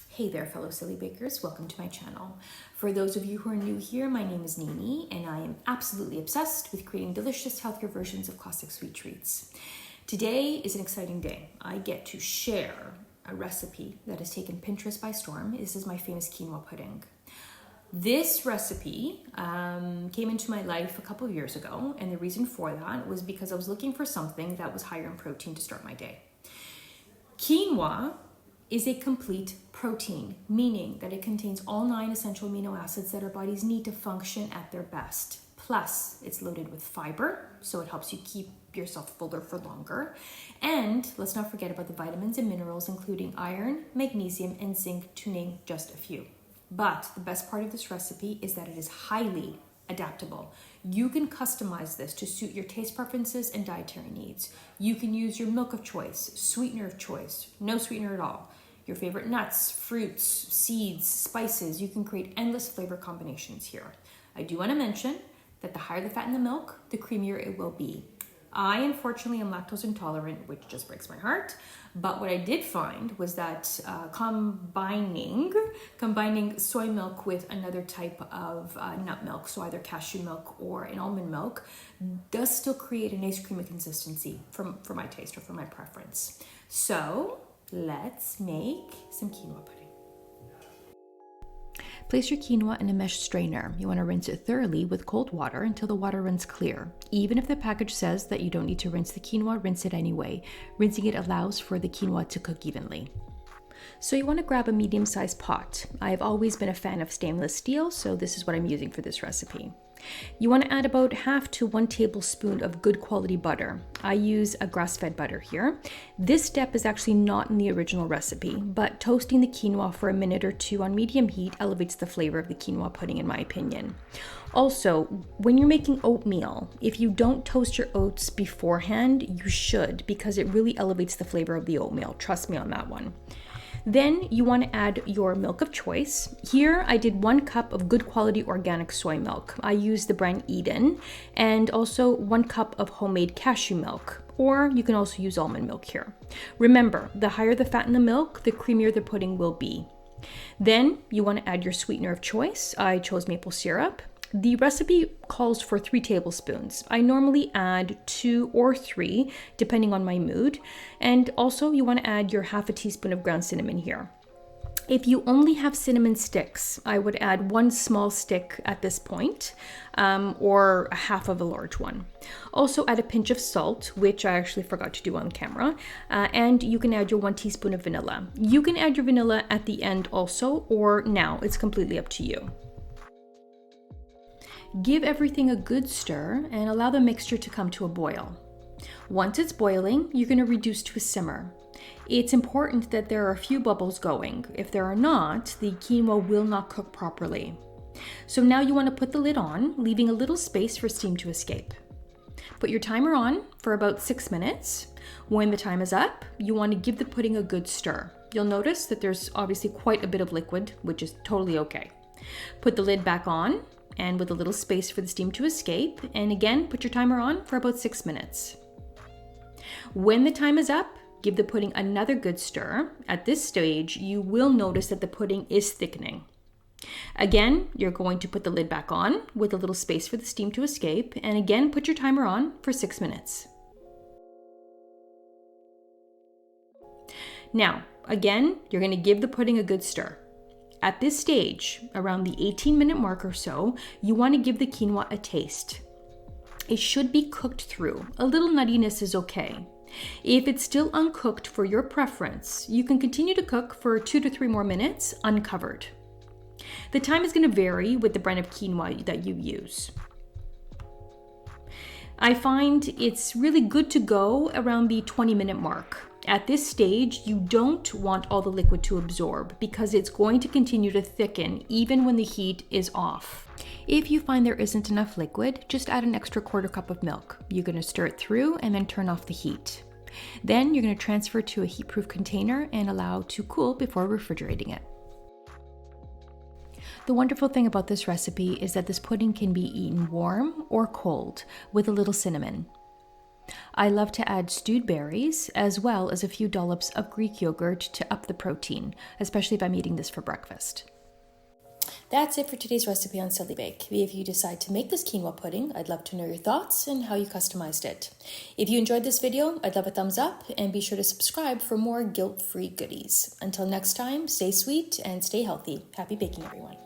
Hey there, fellow silly bakers. Welcome to my channel. For those of you who are new here, my name is Nini, and I am absolutely obsessed with creating delicious, healthier versions of classic sweet treats. Today is an exciting day. I get to share a recipe that has taken Pinterest by storm. This is my famous quinoa pudding. This recipe came into my life a couple of years ago, and the reason for that was because I was looking for something that was higher in protein to start my day. Quinoa is a complete protein, meaning that it contains all 9 essential amino acids that our bodies need to function at their best. Plus, it's loaded with fiber, so it helps you keep yourself fuller for longer. And let's not forget about the vitamins and minerals, including iron, magnesium, and zinc, to name just a few. But the best part of this recipe is that it is highly adaptable. You can customize this to suit your taste preferences and dietary needs. You can use your milk of choice, sweetener of choice, no sweetener at all, your favorite nuts, fruits, seeds, spices. You can create endless flavor combinations here. I do want to mention that the higher the fat in the milk, the creamier it will be. I unfortunately am lactose intolerant, which just breaks my heart. But what I did find was that combining soy milk with another type of nut milk, so either cashew milk or an almond milk, does still create a nice creamy consistency for my taste or for my preference. So let's make some quinoa pudding. Place your quinoa in a mesh strainer. You want to rinse it thoroughly with cold water until the water runs clear. Even if the package says that you don't need to rinse the quinoa, rinse it anyway. Rinsing it allows for the quinoa to cook evenly. So you want to grab a medium-sized pot. I've always been a fan of stainless steel, so this is what I'm using for this recipe. You want to add about 1/2 to 1 tablespoon of good quality butter. I use a grass-fed butter here. This step is actually not in the original recipe, but toasting the quinoa for a minute or 2 on medium heat elevates the flavor of the quinoa pudding, in my opinion. Also, when you're making oatmeal, if you don't toast your oats beforehand, you should, because it really elevates the flavor of the oatmeal. Trust me on that one. Then you want to add your milk of choice. Here I did 1 cup of good quality organic soy milk. I use the brand Eden, and also 1 cup of homemade cashew milk, or you can also use almond milk here. Remember, the higher the fat in the milk, the creamier the pudding will be. Then you want to add your sweetener of choice. I chose maple syrup. The recipe calls for 3 tablespoons. I normally add 2 or 3, depending on my mood. And also you want to add your 1/2 teaspoon of ground cinnamon here. If you only have cinnamon sticks, I would add 1 small stick at this point, or 1/2 of a large one. Also add a pinch of salt, which I actually forgot to do on camera, and you can add your 1 teaspoon of vanilla. You can add your vanilla at the end also, or now. It's completely up to you. Give everything a good stir and allow the mixture to come to a boil. Once it's boiling, you're going to reduce to a simmer. It's important that there are a few bubbles going. If there are not, the quinoa will not cook properly. So now you want to put the lid on, leaving a little space for steam to escape. Put your timer on for about 6 minutes. When the time is up, you want to give the pudding a good stir. You'll notice that there's obviously quite a bit of liquid, which is totally okay. Put the lid back on, and with a little space for the steam to escape, and again, put your timer on for about 6 minutes. When the time is up, give the pudding another good stir. At this stage, you will notice that the pudding is thickening. Again, you're going to put the lid back on with a little space for the steam to escape, and again, put your timer on for 6 minutes. Now, again, you're going to give the pudding a good stir. At this stage, around the 18-minute mark or so, you want to give the quinoa a taste. It should be cooked through. A little nuttiness is okay. If it's still uncooked for your preference, you can continue to cook for 2 to 3 more minutes uncovered. The time is going to vary with the brand of quinoa that you use. I find it's really good to go around the 20-minute mark. At this stage, you don't want all the liquid to absorb because it's going to continue to thicken even when the heat is off. If you find there isn't enough liquid, just add an extra 1/4 cup of milk. You're going to stir it through and then turn off the heat. Then you're going to transfer to a heat-proof container and allow to cool before refrigerating it. The wonderful thing about this recipe is that this pudding can be eaten warm or cold with a little cinnamon. I love to add stewed berries as well as a few dollops of Greek yogurt to up the protein, especially if I'm eating this for breakfast. That's it for today's recipe on Silly Bake. If you decide to make this quinoa pudding, I'd love to know your thoughts and how you customized it. If you enjoyed this video, I'd love a thumbs up and be sure to subscribe for more guilt-free goodies. Until next time, stay sweet and stay healthy. Happy baking, everyone.